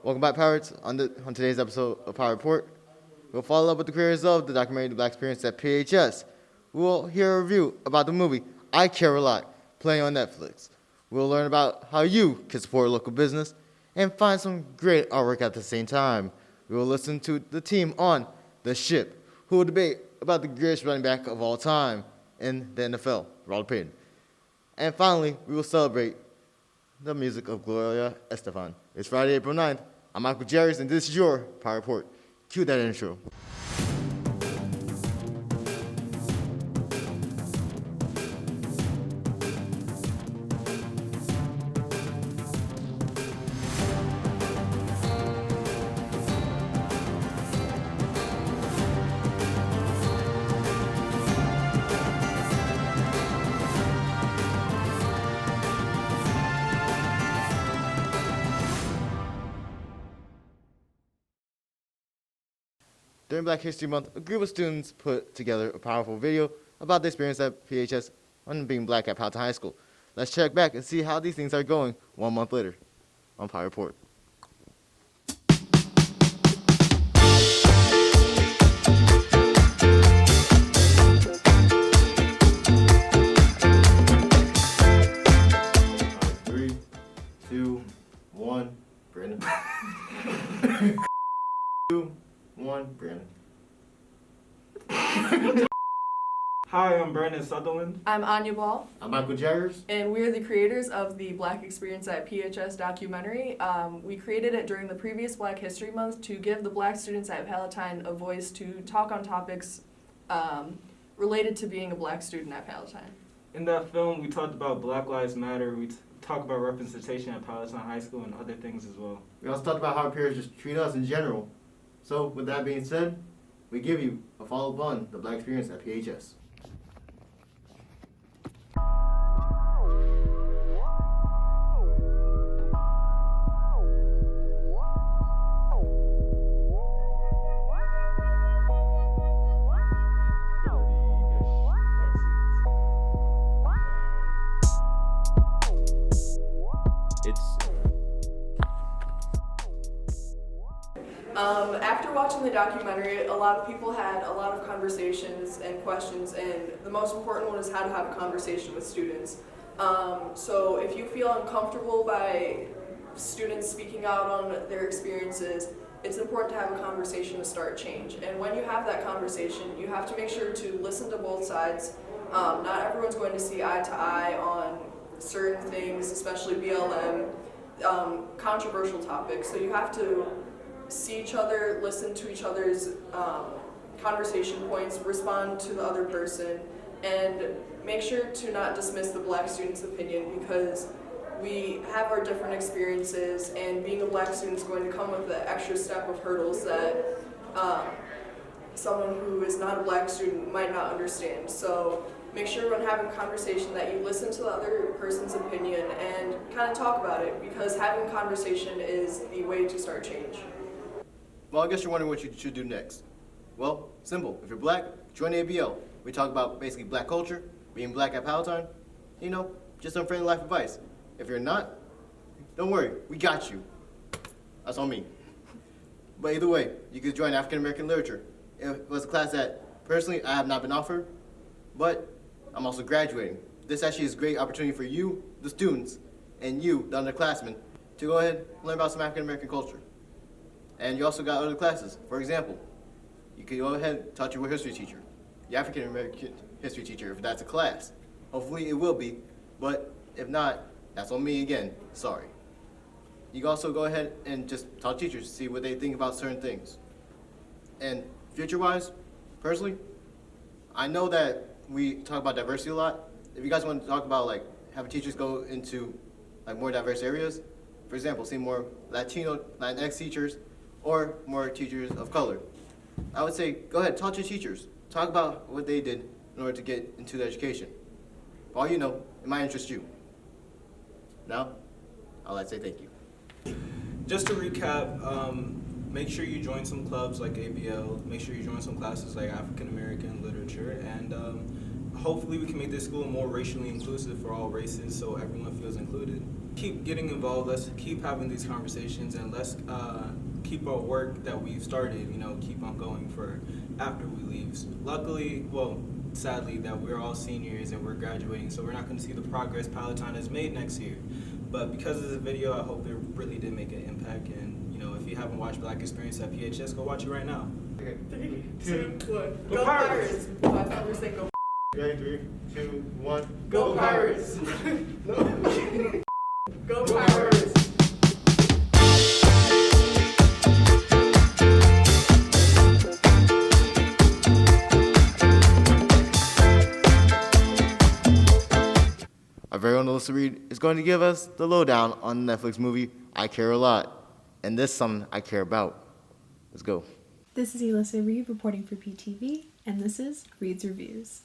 Welcome back, Pirates. On today's episode of Pirate Report, we'll follow up with the creators of the documentary The Black Experience at PHS. We'll hear a review about the movie I Care a Lot, playing on Netflix. We'll learn about how you can support a local business and find some great artwork at the same time. We will listen to the team on The Ship, who will debate about the greatest running back of all time in the NFL, Ronald Payton. And finally, we will celebrate the music of Gloria Estefan. It's Friday, April 9th. I'm Michael Jarvis, and this is your Pirate Report. Cue that intro. During Black History Month, a group of students put together a powerful video about the experience at PHS on being black at Powhatan High School. Let's check back and see how these things are going 1 month later on Pirate Report. Three, two, one, Brandon. 2, 1, Brandon. Hi, I'm Brandon Sutherland. I'm Anya Ball, I'm Michael Jaggers. and we're the creators of the Black Experience at PHS documentary. We created it during the previous Black History Month to give the Black students at Palatine a voice to talk on topics related to being a Black student at Palatine. In that film, we talked about Black Lives Matter. We talked about representation at Palatine High School and other things as well. We also talked about how our peers just treat us in general. So, with that being said, we give you a follow-up on the Black Experience at PHS. After watching the documentary, a lot of people had a lot of conversations and questions, and the most important one is how to have a conversation with students. So if you feel uncomfortable by students speaking out on their experiences, it's important to have a conversation to start change. And when you have that conversation, you have to make sure to listen to both sides. Not everyone's going to see eye to eye on certain things, especially BLM, controversial topics. So you have to see each other, listen to each other's conversation points, respond to the other person, and make sure to not dismiss the Black student's opinion, because we have our different experiences, and being a Black student is going to come with the extra step of hurdles that someone who is not a Black student might not understand. So make sure when having a conversation that you listen to the other person's opinion and kind of talk about it, because having a conversation is the way to start change. Well, I guess you're wondering what you should do next. Well, simple. If you're black, join ABL. We talk about basically black culture, being black at Palatine, just some friendly life advice. If you're not, don't worry, we got you. That's on me. But either way, you could join African American Literature. It was a class that, personally, I have not been offered, but I'm also graduating. This actually is a great opportunity for you, the students, and you, the underclassmen, to go ahead and learn about some African American culture. And you also got other classes. For example, you could go ahead and talk to your history teacher, the African American history teacher, if that's a class. Hopefully it will be, but if not, that's on me again. Sorry. You can also go ahead and just talk to teachers, see what they think about certain things. And future-wise, personally, I know that we talk about diversity a lot. If you guys want to talk about having teachers go into more diverse areas, for example, see more Latino, Latinx teachers, or more teachers of color, I would say go ahead, talk to your teachers. Talk about what they did in order to get into the education. For all you know, it might interest you. Now, I'd like to say thank you. Just to recap, make sure you join some clubs like ABL, make sure you join some classes like African American Literature, and hopefully we can make this school more racially inclusive for all races so everyone feels included. keep getting involved. Let's keep having these conversations, and let's keep our work that we've started, keep on going for after we leave. Luckily, well, sadly, that we're all seniors and we're graduating, so we're not going to see the progress Palatine has made next year. But because of this video, I hope it really did make an impact. And if you haven't watched Black Experience at PHS, go watch it right now. Okay. 3, 2, 1. Go Pirates! I thought we were saying go. Okay, 3, 2, 1. Go Pirates! No. Go Pirates! Our very own Alyssa Reed is going to give us the lowdown on the Netflix movie I Care a Lot. And this is something I care about. Let's go. This is Alyssa Reed reporting for PTV, and this is Reed's Reviews.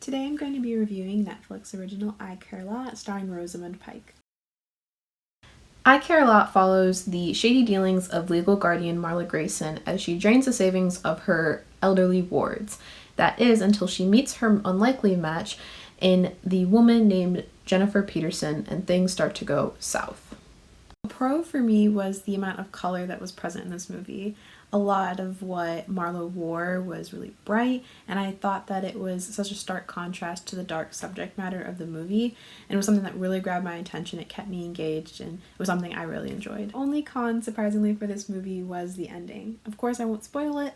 Today I'm going to be reviewing Netflix original I Care a Lot, starring Rosamund Pike. I Care a Lot follows the shady dealings of legal guardian Marla Grayson as she drains the savings of her elderly wards. That is, until she meets her unlikely match in the woman named Jennifer Peterson, and things start to go south. A pro for me was the amount of color that was present in this movie. A lot of what Marla wore was really bright, and I thought that it was such a stark contrast to the dark subject matter of the movie, and it was something that really grabbed my attention. It kept me engaged, and it was something I really enjoyed. Only con, surprisingly, for this movie was the ending. Of course, I won't spoil it.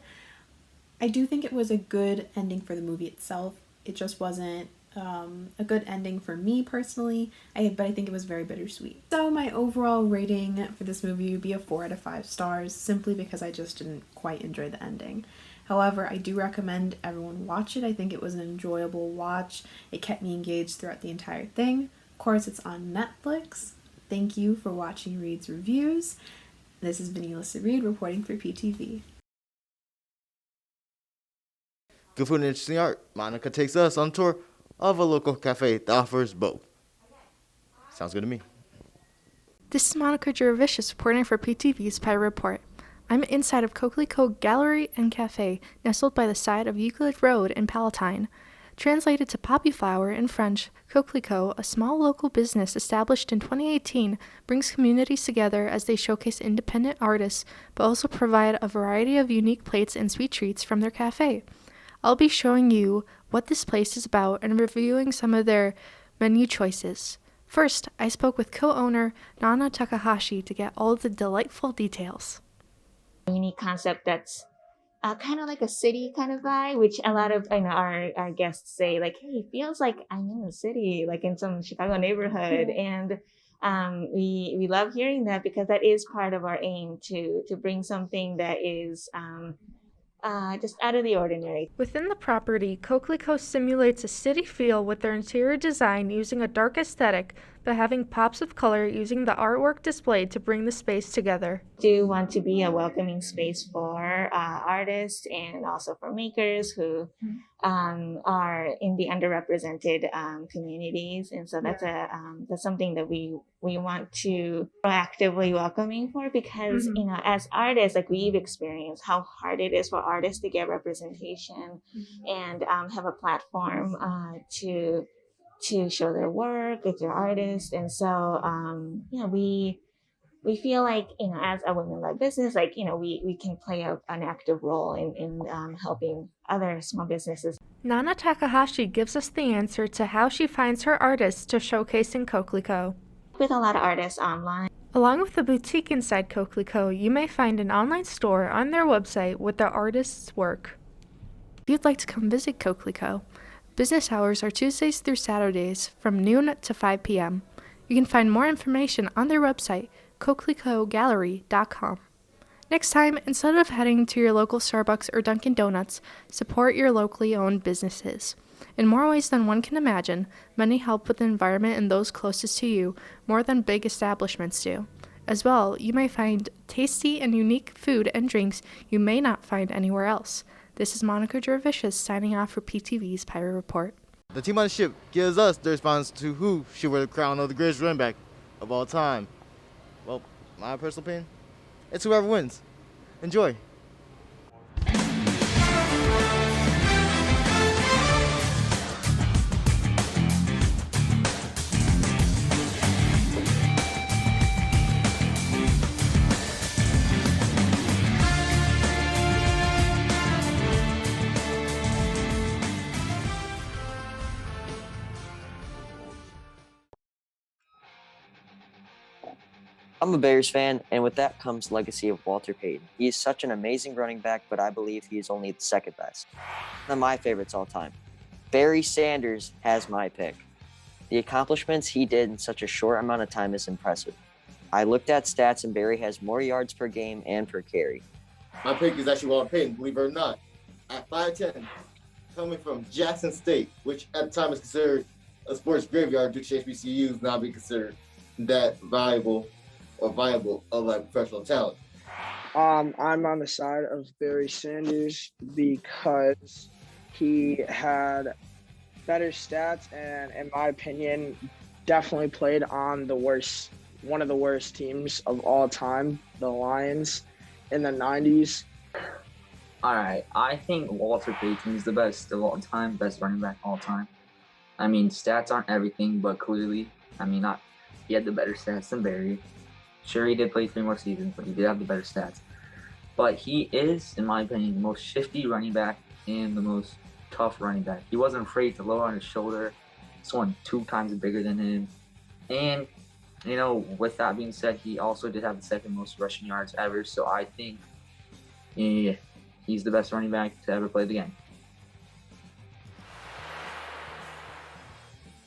I do think it was a good ending for the movie itself. It just wasn't a good ending for me personally, but I think it was very bittersweet. So my overall rating for this movie would be a 4 out of 5 stars, simply because I just didn't quite enjoy the ending. However, I do recommend everyone watch it. I think it was an enjoyable watch. It kept me engaged throughout the entire thing. Of course, it's on Netflix. Thank you for watching Reed's Reviews. This has been Alyssa Reed reporting for PTV. Good food and interesting art. Monica takes us on tour of a local cafe that offers both. Sounds good to me. This is Monica Jurevicius reporting for PTV's Pirate Report. I'm inside of Coquelicot Gallery and Cafe, nestled by the side of Euclid Road in Palatine. Translated to Poppy Flower in French, Coquelicot, a small local business established in 2018, brings communities together as they showcase independent artists, but also provide a variety of unique plates and sweet treats from their cafe. I'll be showing you what this place is about and reviewing some of their menu choices. First, I spoke with co-owner Nana Takahashi to get all of the delightful details. Unique concept that's kind of like a city kind of vibe, which a lot of our guests say, like, hey, it feels like I'm in a city, like in some Chicago neighborhood. And we love hearing that, because that is part of our aim to bring something that is just out of the ordinary. Within the property, Coquelicot simulates a city feel with their interior design using a dark aesthetic, but having pops of color using the artwork displayed to bring the space together. Do want to be a welcoming space for artists and also for makers who are in the underrepresented communities, and so that's that's something that we want to proactively welcoming for, because as artists, like, we've experienced how hard it is for artists to get representation and have a platform to show their work if they're artists. And so we feel like, as a women-led business, like, we can play an active role in helping other small businesses. Nana Takahashi gives us the answer to how she finds her artists to showcase in Coquelicot. With a lot of artists online. Along with the boutique inside Coquelicot, you may find an online store on their website with the artists' work. If you'd like to come visit Coquelicot, business hours are Tuesdays through Saturdays from noon to 5 p.m. You can find more information on their website, coquelicotgallery.com. Next time, instead of heading to your local Starbucks or Dunkin' Donuts, support your locally owned businesses. In more ways than one can imagine, many help with the environment and those closest to you more than big establishments do. As well, you may find tasty and unique food and drinks you may not find anywhere else. This is Monica Jurevicius signing off for PTV's Pirate Report. The team on the ship gives us the response to who should wear the crown of the greatest running back of all time. Well, my personal opinion, it's whoever wins. Enjoy. I'm a Bears fan, and with that comes the legacy of Walter Payton. He is such an amazing running back, but I believe he is only the second best. One of my favorites all time. Barry Sanders has my pick. The accomplishments he did in such a short amount of time is impressive. I looked at stats, and Barry has more yards per game and per carry. My pick is actually Walter Payton, believe it or not. At 5'10", coming from Jackson State, which at the time is considered a sports graveyard due to HBCUs not being considered that valuable or viable of like professional talent. I'm on the side of Barry Sanders because he had better stats and, in my opinion, definitely played on one of the worst teams of all time, the Lions, in the 90s. All right, I think Walter Payton is the best of all time, best running back of all time. I mean, stats aren't everything, but clearly, he had the better stats than Barry. Sure, he did play 3 more seasons, but he did have the better stats. But he is, in my opinion, the most shifty running back and the most tough running back. He wasn't afraid to lower on his shoulder. Someone 2 times bigger than him. And, with that being said, he also did have the second most rushing yards ever. So I think he's the best running back to ever play the game.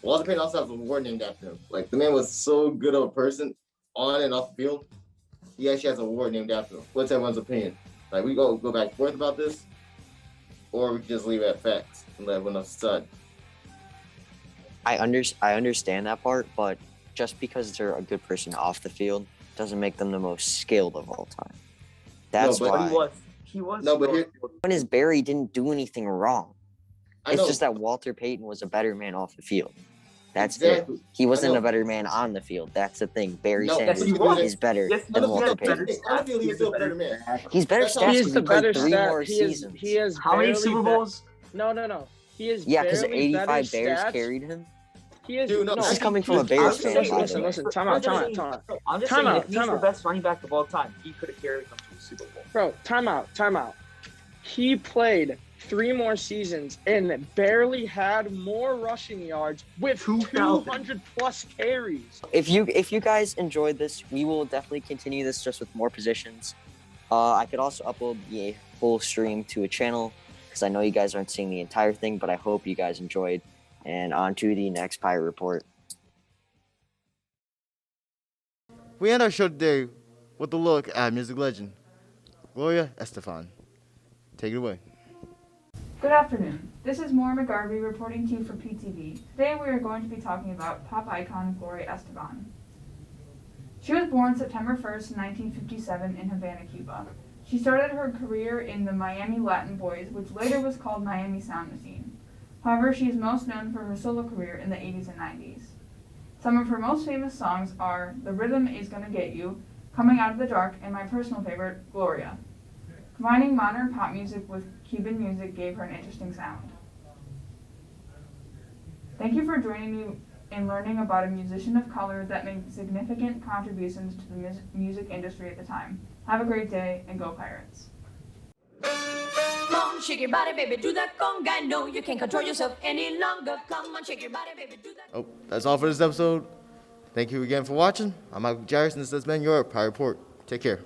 Walter Payton also has an award named after him. Like, the man was so good of a person on and off the field. He actually has an award named after him. What's everyone's opinion? Like, we go back and forth about this, or we can just leave it at facts and let everyone else decide. I understand that part, but just because they're a good person off the field doesn't make them the most skilled of all time. That's No, but why. He was. No, but here, When is Barry didn't do anything wrong. I It's know. just that Walter Payton was a better man off the field. That's Exactly. it. He wasn't know. a better man on the field. That's the thing. Barry No, Sanders yes, he was. is better Yes, he than was. Walter He had Payton. better I feel he was still a better man. He's better That's how- stats He because is he the played better 3 stat. more He seasons. is How many barely Super Bowls? No. He is Yeah, because barely 85 better Bears stats. carried him. He is Dude, no, This is coming from a I'm Bears just fan. saying- by the way. listen. Time out. I'm just Time saying, out, if he's time the out. best running back of all time, he could have carried them to the Super Bowl. Bro, time out. He played 3 more seasons and barely had more rushing yards with 200 plus carries. If you guys enjoyed this, we will definitely continue this just with more positions. I could also upload the full stream to a channel because I know you guys aren't seeing the entire thing, but I hope you guys enjoyed. And on to the next Pirate Report. We end our show today with a look at music legend Gloria Estefan. Take it away. Good afternoon. This is Maura McGarvey reporting to you for PTV. Today we are going to be talking about pop icon Gloria Estefan. She was born September 1st, 1957 in Havana, Cuba. She started her career in the Miami Latin Boys, which later was called Miami Sound Machine. However, she is most known for her solo career in the 80s and 90s. Some of her most famous songs are The Rhythm Is Gonna Get You, Coming Out of the Dark, and my personal favorite, Gloria. Combining modern pop music with Cuban music gave her an interesting sound. Thank you for joining me in learning about a musician of color that made significant contributions to the music industry at the time. Have a great day, and go Pirates. Come on, shake your body, baby, do that conga. No, you can't control yourself any longer. Come on, shake your body, baby, do that. Oh, that's all for this episode. Thank you again for watching. I'm Michael Jarrison. This has been your Pirate Report. Take care.